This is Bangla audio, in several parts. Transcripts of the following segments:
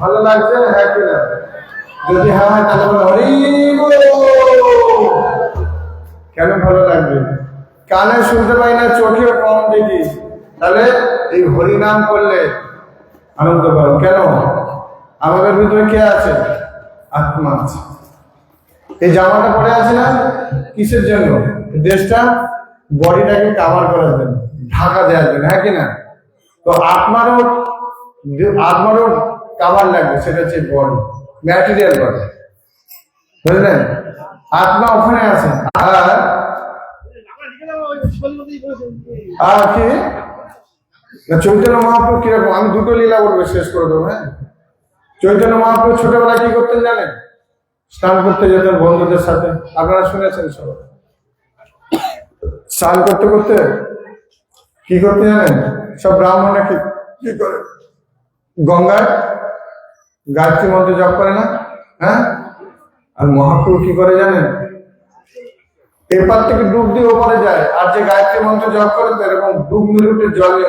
ভালো লাগছে? হ্যাঁ কিনা? যদি হ্যাঁ হয় তাহলে বলো হরি বল। কেন ভালো লাগবে? কানে শুনতে পাই না, চোখেও কম দেখি, তাহলে এই হরি নাম করলে আনন্দ পাবো। কেন? আমাদের ভিতরে কে আছে? আত্মা আছে। এই জামাটা পরে আছে না, কিসের জন্য? দেশটা বডিটাকে কাভার করার জন্য, ঢাকা দেওয়ার জন্য, হ্যাঁ কিনা? তো আত্মারও কাভার লাগবে, সেটা হচ্ছে বডি, ম্যাটেরিয়াল বডি, বুঝলেন? আত্মা ওখানে আছে। আর কি চৈতন্য মহাপ্রভু কিরকম, আমি দুটো লীলা বলবো, শেষ করে দেবো। হ্যাঁ, চৈতন্য মহাপ্রভু ছোটবেলায় কি করতেন জানেন? স্নান করতে যেতেন বন্ধুদের সাথে, আপনারা শুনেছেন সবাই। স্নান করতে করতে কি করতে জানেন? সব ব্রাহ্মণরা কি করে? গঙ্গার গায়ত্রী মন্ত্র জপ করে না? হ্যাঁ, আর মহাপ্রভু কি করে জানেন? এপার থেকে ডুব দিয়ে ওপরে যায়, আর যে গায়ত্রী মন্ত্র জপ করে এরকম ডুব মেরে উঠে জলে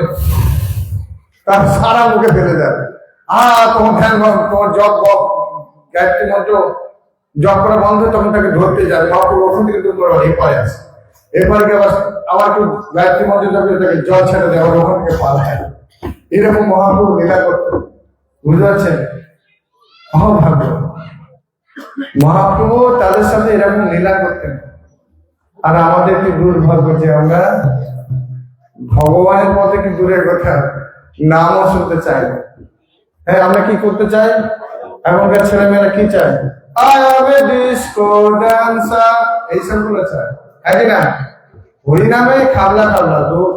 তার সারা মুখে ফেলে যাবে। তোমার ধ্যান, তোমার জপ গায়ত্রী মন্ত্র জপ করা বন্ধ, তখন তাকে ধরতে যাবে। মহাপ্রভু ওখান থেকে ডুব করে এপারে আসে, এরপরে আবার কেউ গায়ত্রী মন্ত্র জপ করে তাকে জল ছেড়ে দেয়, আবার ওখান থেকে পালায়। এরকম মহাপ্রভু লীলা করতেন, বুঝতে পারছেন? ভাগ্য মহাপ্রভু তাদের সাথে এরকম লীলা করতেন। আর আমাদের কি দুর্ভাগ্য যে আমরা ভগবানের পথে কি দূরের কথা, নামও শুনতে চাই। হ্যাঁ, আমরা কি করতে চাই? এখনকার ছেলেমেয়েরা কি চায়? ডিস্কো ডান্সার, এইসব গুলো চায়, হ্যাঁ কি না? হরি নামে খাবলা দূর,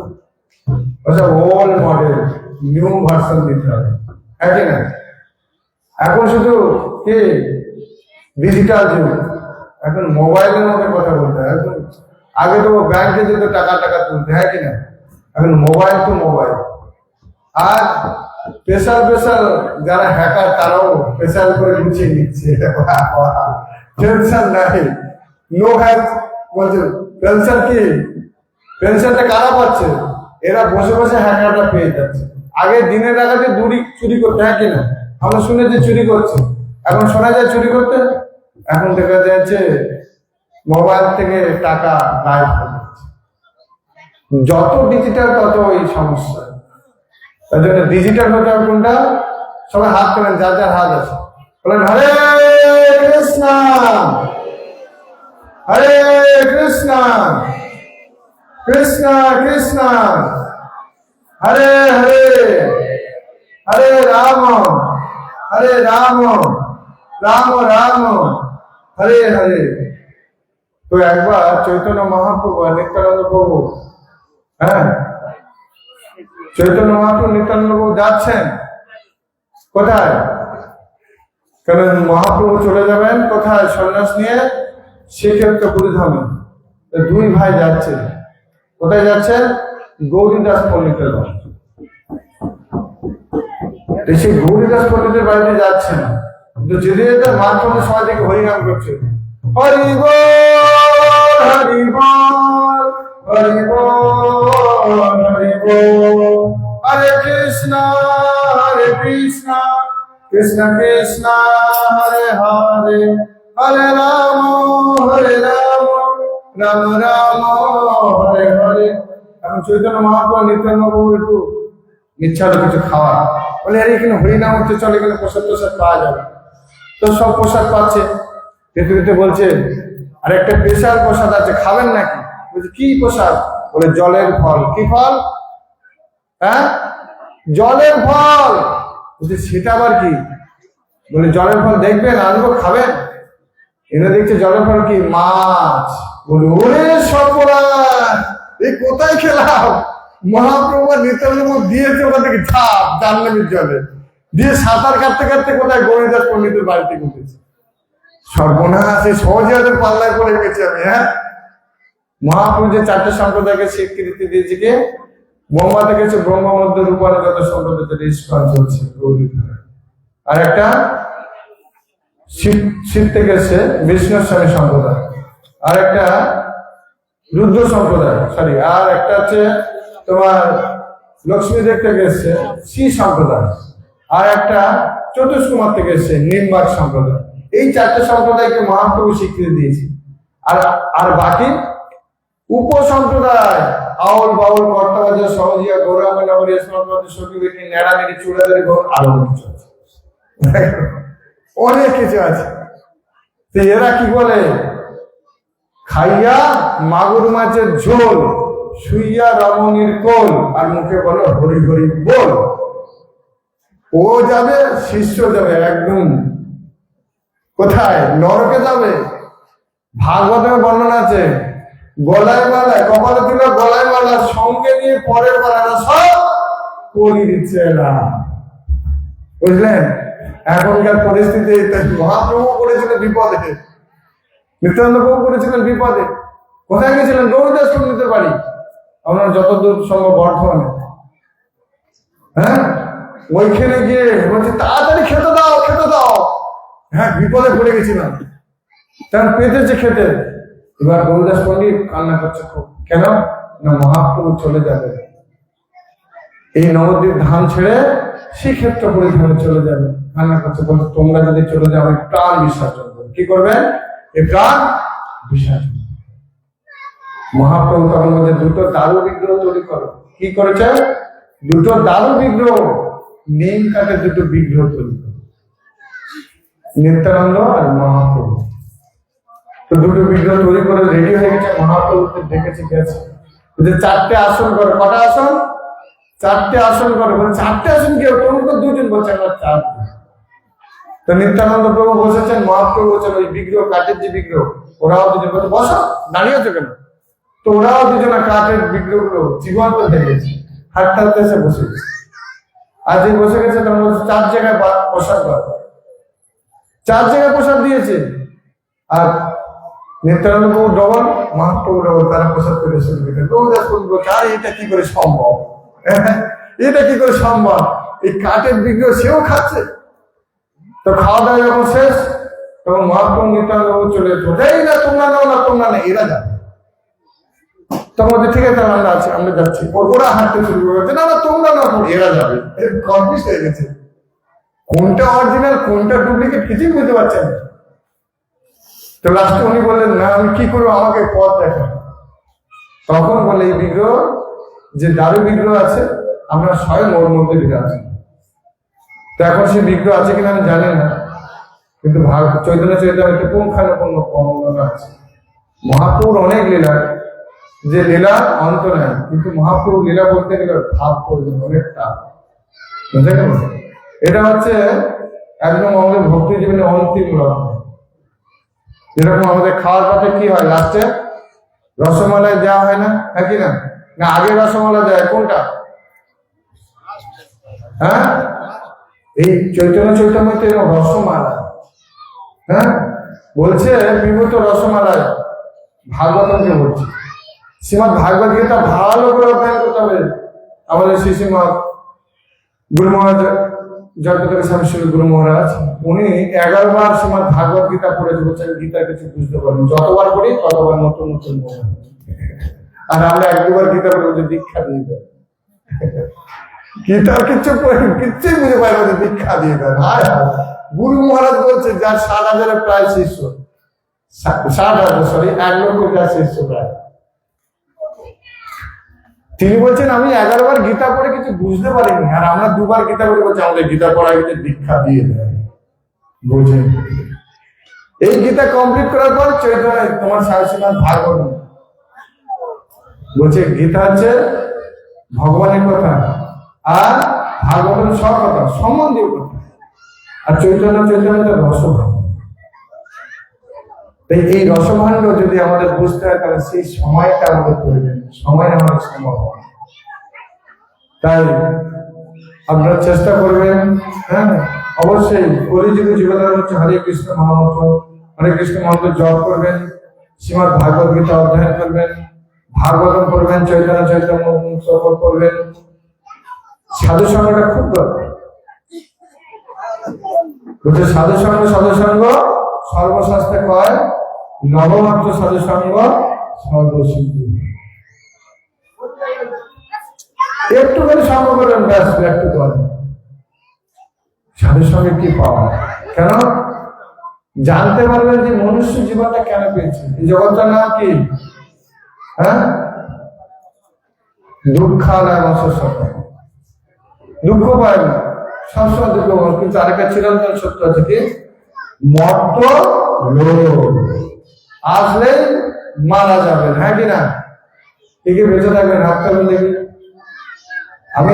ওল্ড মডেল, নিউ ভার্সন দিতে হবে, হ্যাঁ কি না? এখন শুধু কি ডিজিটাল যুগ, এখন মোবাইলের মধ্যে কথা বলতে হয়। এখন আগে তো ব্যাংকে যেত টাকা তুলতে, হ্যাঁ কিনা? এখন মোবাইল টু মোবাইল। আর স্পেশাল যারা হ্যাকার, তারাও স্পেশাল করে গুছিয়ে নিচ্ছে, টেনশন নাই, নো হ্যাক বলছে। পেনশন কি? পেনশনটা কারা পাচ্ছে? এরা বসে বসে হ্যাকাররা পেয়ে যাচ্ছে। আগে দিনের আগে চুরি করতে, হ্যাঁ কিনা? আমরা শুনেছি চুরি করছে, এখন শোনা যায় চুরি করতে। এখন দেখা যাচ্ছে মোবাইল থেকে টাকা গায়েব হয়ে যাচ্ছে। যত ডিজিটাল তত এই সমস্যা। তার জন্য ডিজিটাল হতে হবে কোনটা? সবাই হাত তোলেন, যার যার হাত আছে, বলেন হরে কৃষ্ণ হরে কৃষ্ণ কৃষ্ণ কৃষ্ণ হরে হরে হরে রাম রাম রাম হরে হরে। তো একবার চৈতন্য মহাপ্রভু আর নিত্যানন্দ প্রভু, হ্যাঁ, চৈতন্য মহাপ্রভু নিত্যানন্দ প্রভু যাচ্ছেন কোথায়? কারণ মহাপ্রভু চলে যাবেন কোথায়? সন্ন্যাস নিয়ে শ্রীক্ষেত্র পুরীধামে। দুই ভাই যাচ্ছে। কোথায় যাচ্ছে? গৌরীদাস পণ্ডিতের বাড়ি। সেই গৌরীদাস পণ্ডিতের বাড়িতে যাচ্ছেন। তো যেতে যেতে মাঝপথে সবাই থেকে হরিনাম করছে, হরি বল হরি বল হরি বল হরি বল, হরে কৃষ্ণ কৃষ্ণ কৃষ্ণ হরে হরে, হরে রাম রাম রাম হরে হরে। এখন চৈতন্য মহাপ্রভু নিত্যানন্দ প্রভু একটু ইচ্ছা হলো কিছু খাওয়া, বলে আরে এখানে হরিনাম হচ্ছে, চলে এখানে প্রসাদ পাওয়া যাবে। তো সব প্রসাদ পাচ্ছে, পেতে বলছে আর একটা স্পেশাল প্রসাদ আছে, খাবেন নাকি? বলছে কি প্রসাদ? বলে জলের ফল। কি ফল? হ্যাঁ, জলের ফল। বলছে সেটা আবার কি? বলে জলের ফল দেখবেন, আনবো, খাবেন। এনে দেখছে জলের ফল কি? মাছ। বলে ওরে সর্বনাশ, এই কোথায় খেলাম? মহাপ্রভু নিত্যানন্দ দিয়েছে ওখান থেকে ঝাঁপ জাহ্নবীর জলে দিয়ে সাঁতার কাটতে কাটতে কোথায় গৌরীদাস পণ্ডিতের বাড়িতে উঠেছে। সর্বনাশ, এই সহজে ওদের পাল্লায় পড়ে গেছে আমি। হ্যাঁ, মহাপ্রভু যে 4টে সম্প্রদায়কে স্বীকৃতি দিয়েছে, কি? ব্রহ্মা থেকে হচ্ছে ব্রহ্ম মধ্য রূপানুগত সম্প্রদায় ইস্কন চলছে, আর একটা শিব থেকে এসছে বিষ্ণু স্বামী সম্প্রদায়, আর একটা রুদ্র সম্প্রদায়, সরি, আর একটা হচ্ছে তোমার লক্ষ্মীদেব থেকে এসছে শ্রী সম্প্রদায়, আর একটা চতুষ্কুমার থেকে এসছে নির্বাক সম্প্রদায়। এই 4টে সম্প্রদায়কে মহাপ্রভু স্বীকৃতি দিয়েছে। আর আর বাকি উপসম্প্রদায় আউল বাউল কর্তাবাজার সহজিয়া গৌরাঙ্গ নগরী সমাজ সখীবেটি নেড়ামেড়ি চূড়াদারি গৌর আরো কিছু আছে, অনেক কিছু আছে। তো এরা কি বলে? খাইয়া মাগুর মাছের ঝোল, শুইয়া রমণীর কোল, আর মুখে বলো হরি হরি বল। ও যাবে, শিষ্য যাবে একদম কোথায়? নরকে যাবে। ভাগবতের বর্ণনা আছে, গলায় মালা, কপালে দিল গলায় মালা, সঙ্গে নিয়ে পরের মালা সব করি দিচ্ছে না। বুঝলেন? এখনকার পরিস্থিতি মহাপ্রভু করেছিলেন বিপদে, নিত্যানন্দ প্রভু করেছিলেন বিপদে। কোথায় গেছিলেন? গৌরীদাস পণ্ডিতের বাড়ি, আপনার যতদূর সম্ভব বর্ধমানে। হ্যাঁ, ওইখানে গিয়ে বলছে তাড়াতাড়ি খেতে দাও, খেতে দাও। হ্যাঁ, বিপদে পড়ে গেছিলাম, তার পেতেছে খেতে। এবার গৌরীদাস পণ্ডিত কান্না করছে খুব। কেন না? মহাপ্রভু চলে যাবে, এই নবদ্বীপ ধাম ছেড়ে শ্রীক্ষেত্র পরিধানে চলে যাবে। কান্না করছে, বলছে তোমরা যদি চলে যাও আমি প্রাণ বিসর্জন করবো। কি করবেন? এই প্রাণ বিসর্জন। মহাপ্রভু তখন বলছে দুটো দারু বিগ্রহ তৈরি করো। কি করেছে? দুটো দারু বিগ্রহ, নিম কাঠের দুটো বিগ্রহ তৈরি করো, নিত্যানন্দ আর মহাপ্রভু। তো দুটো বিগ্রহ তৈরি করে রেডি হয়ে গেছে। মহাপ্রভুকে দেখেছে, গেছে, 4টে আসন করে। কটা আসন? 4টে আসন করে। বলে 4টে আসন কি? তোমরা তো 2জন, বলছে আমরা 4জন। তো নিত্যানন্দ প্রভু বসেছেন, মহাপ্রভু বলছেন ওই বিগ্রহ, কাঠের যে বিগ্রহ, ওরাও 2জন। বলছে বসো, দাঁড়িয়ে আছো কেন? তো ওরাও 2জন কাঠের বিগ্রহ গুলো জীবন্ত দেখেছে, হাঁটতে হাঁটতে এসে বসে গেছে। আর যে বসে গেছে তখন বলছে 4 জায়গায় প্রসাদ পাবে, 4 জায়গায় প্রসাদ দিয়েছে। আর নিত্যানন্দ প্রভু ডবল, মহাপ্রভু ডবল, তারা প্রসাদ করে শুরু করে। গৌরদাস বলবো আর এটা কি করে সম্ভব? এটা কি করে সম্ভব? এই কাঠের বিগ্রহ সেও খাচ্ছে। তো খাওয়া দাওয়া যখন শেষ, তখন মহাপ্রভু নিত্যানন্দ প্রভু চলে যেত, এই না তোমরা নাও, না তোমরা না, এরা যাবে। তখন বলছে ঠিক আছে আমরা আছি, আমরা যাচ্ছি। ওরা হাঁটতে শুরু করেছে, না না তোমরা না, এরা যাবে। কনফিউজ হয়ে গেছে, কোনটা অরিজিনাল কোনটা ডুপ্লিকেট কিছুই বুঝতে পারছেন না। তো লাস্টে উনি বললেন না আমি কি করবো, আমাকে পথ দেখা। তখন বলে এই বিগ্রহ যে দারু বিগ্রহ আছে, আমরা স্বয়ং ওর মধ্যে বিরাজ। তো এখন সে বিগ্রহ আছে কিনা আমি জানি না, কিন্তু চৈতন্য চৈতন্যতে পুঙ্খানুপুঙ্খ বর্ণনা আছে। মহাপ্রভুর অনেক লীলা, যে লীলা অন্ত নাই, কিন্তু মহাপ্রভু লীলা বলতে গেলে ভাব প্রয়োজন অনেকটা, বুঝলেন? এটা হচ্ছে একদম আমাদের ভক্তি জীবনে অন্তিম লক্ষ্য। যেরকম আমাদের খাওয়ার পথে কি হয়, লাস্টে রসমালাই দেওয়া হয় না, হ্যাঁ কি না? না আগে রসমালাই দেয় কোনটা? হ্যাঁ, এই চৈতন্য চৈতন্যতে রসমালাই। হ্যাঁ, বলছে বিভূত রসমালাই, ভাগবতকে বলছে। শ্রীমদ ভাগবত গীতা ভালো করে অধ্যয়ন করতে হবে। আমাদের শ্রীমদ গুরু মহারাজ জগতের স্বামী শ্রী গুরু মহারাজ, উনি 11 বার শ্রীমদ ভাগবত গীতা পড়েছে। বলছেন গীতার কিছু বুঝতে পারেন, যতবার পড়ি ততবার নতুন নতুন মনে। আর আমরা 1-2 বার গীতা পড়ে দীক্ষা দিয়ে দেয়, গীতার কিচ্ছুই বুঝে পাই না, দীক্ষা দিয়ে দেন। গুরু মহারাজ বলছে যার 7,000 প্রায় শিষ্য, 1 লক্ষ যার শিষ্য প্রায়, তিনি বলছেন আমি 11 বার গীতা পড়ে কিছু বুঝতে পারিনি, আর আমরা 2 বার গীতা পড়ে বলছি আমাদের গীতা পড়া গীতা দীক্ষা দিয়ে দেয়। বুঝলেন? এই গীতা কমপ্লিট করার পর চৈতন্য তোমার শ্রীমদ ভাগবত বলছে গীতা হচ্ছে ভগবানের কথা, আর ভাগবতের সব কথা সম্বন্ধীয় কথা। আর চৈতন্য তো রসভাণ্ড। এই রসভাণ্ড যদি আমাদের বুঝতে হয় তাহলে সেই সময়টা আমাদের প্রয়োজন, সময় আমাদের সম্ভব হয়। তাই আপনারা চেষ্টা করবেন, হ্যাঁ অবশ্যই কলিযুগে জীবনের হচ্ছে হরে কৃষ্ণ মহামন্ত্র, হরে কৃষ্ণ মন্ত্র জপ করবেন, শ্রীমদ ভাগবত গীতা অধ্যয়ন করবেন, ভাগবতম করবেন, চৈতন্য চৈতন্য করবেন। সাধু সঙ্গটা খুব দরকার। সাধু সঙ্গ সর্বশাস্ত্রে কয়, নবমাত্র সাধু সঙ্গ সর্বসিদ্ধি। একটু করে সঙ্গ করবেন, ব্যাস একটু করেন। সাধু সঙ্গে কি পাওয়া, কেন জানতে পারবেন যে মনুষ্য জীবনটা কেন পেয়েছে। এই জগৎটার নাম কি? হ্যাঁ, দুঃখালয় অসৎ। দুঃখ পায় না, সবসময় দুঃখ পায়, কিন্তু আরেকটা চিরন্তন সত্য আছে কি, মর্ত লোভ আসলেই মারা যাবেন। হ্যাঁ কিনা? কি বেঁচে থাকবেন? হাতটা বলে আমি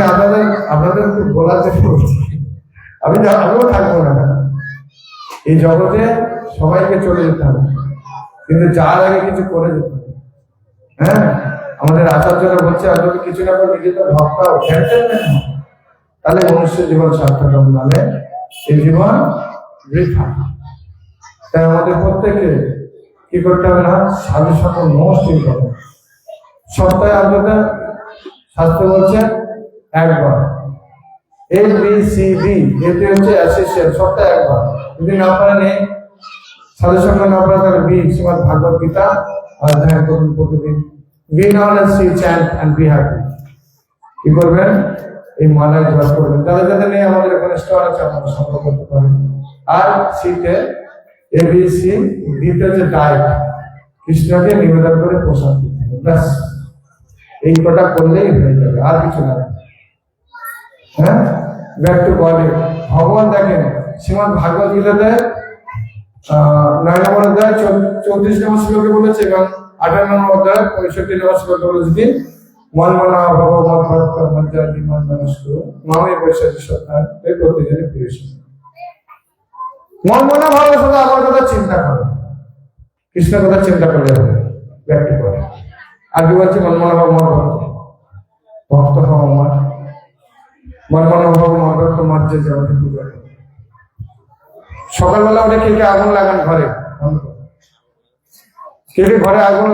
আপনাদের খুব বলার চেষ্টা করছি, আমিও থাকবো না। এই জগতে সবাইকে চলে যেতে হবে, কিন্তু যার আগে কিছু করে যেতে হবে। হ্যাঁ, আমাদের আচার্যরা বলছে আর যদি কিছু না করে নিজে তো ভক্তাও তাহলে মনুষ্য জীবন সার্থক হবে, নাহলে এই জীবন বৃথা। তাই আমাদের প্রত্যেকে কি করতে হবে না, সাধু সকল মোস্ট ইম্পর্টেন্ট। সপ্তাহে অন্তত শাস্ত্র বলছে একবার ABCD, এতে হচ্ছে অ্যাসিস্ট্যান্ট, সপ্তাহে একবার। যদি না পারেন সাধু সঙ্গ না পারেন তাহলে বি শ্রীমদ ভাগবত গীতা অধ্যয়ন করুন প্রতিদিন। বি না হলে see chant and be happy. কি করবেন? এই মালায় জপ করবেন। যাদের নেই আমাদের এখানে স্টোর আছে, আপনারা সংগ্রহ করতে পারেন। আর সিতে ABC, ডিতে হচ্ছে ডায়েট, কৃষ্ণকে নিবেদন করে প্রসাদ দিতে হবে। ব্যাস এই কটা করলেই হয়ে যাবে, আর কিছু না। হ্যাঁ, ব্যাক টু বডি। ভগবান দেখেন শ্রীমদ ভাগবত গীতাতে 9 নম্বর অধ্যায় 34 নম্বর শ্লোকে বলেছে এবং 58 নম্বর অধ্যায় 65 নম্বর শ্লোকে বলেছে কি, মন মনা ভব মত ভক্ত মজ্জাদি মন মনস্ক মামে বৈশাখী সত্তার এই প্রতিদিনের প্রিয়। মন মনা ভাবে সদা আমার কথা চিন্তা করো, কৃষ্ণের কথা চিন্তা করলে হবে। Back to body. আর কি বলছে, মন মনা ভাব মত ভক্ত হও আমার, মন মনা ভাব মত ভক্ত মজ্জা জগতে পূজা। সকালবেলা উঠে কে আগুন লাগান ঘরে, কে ঘরে আগুন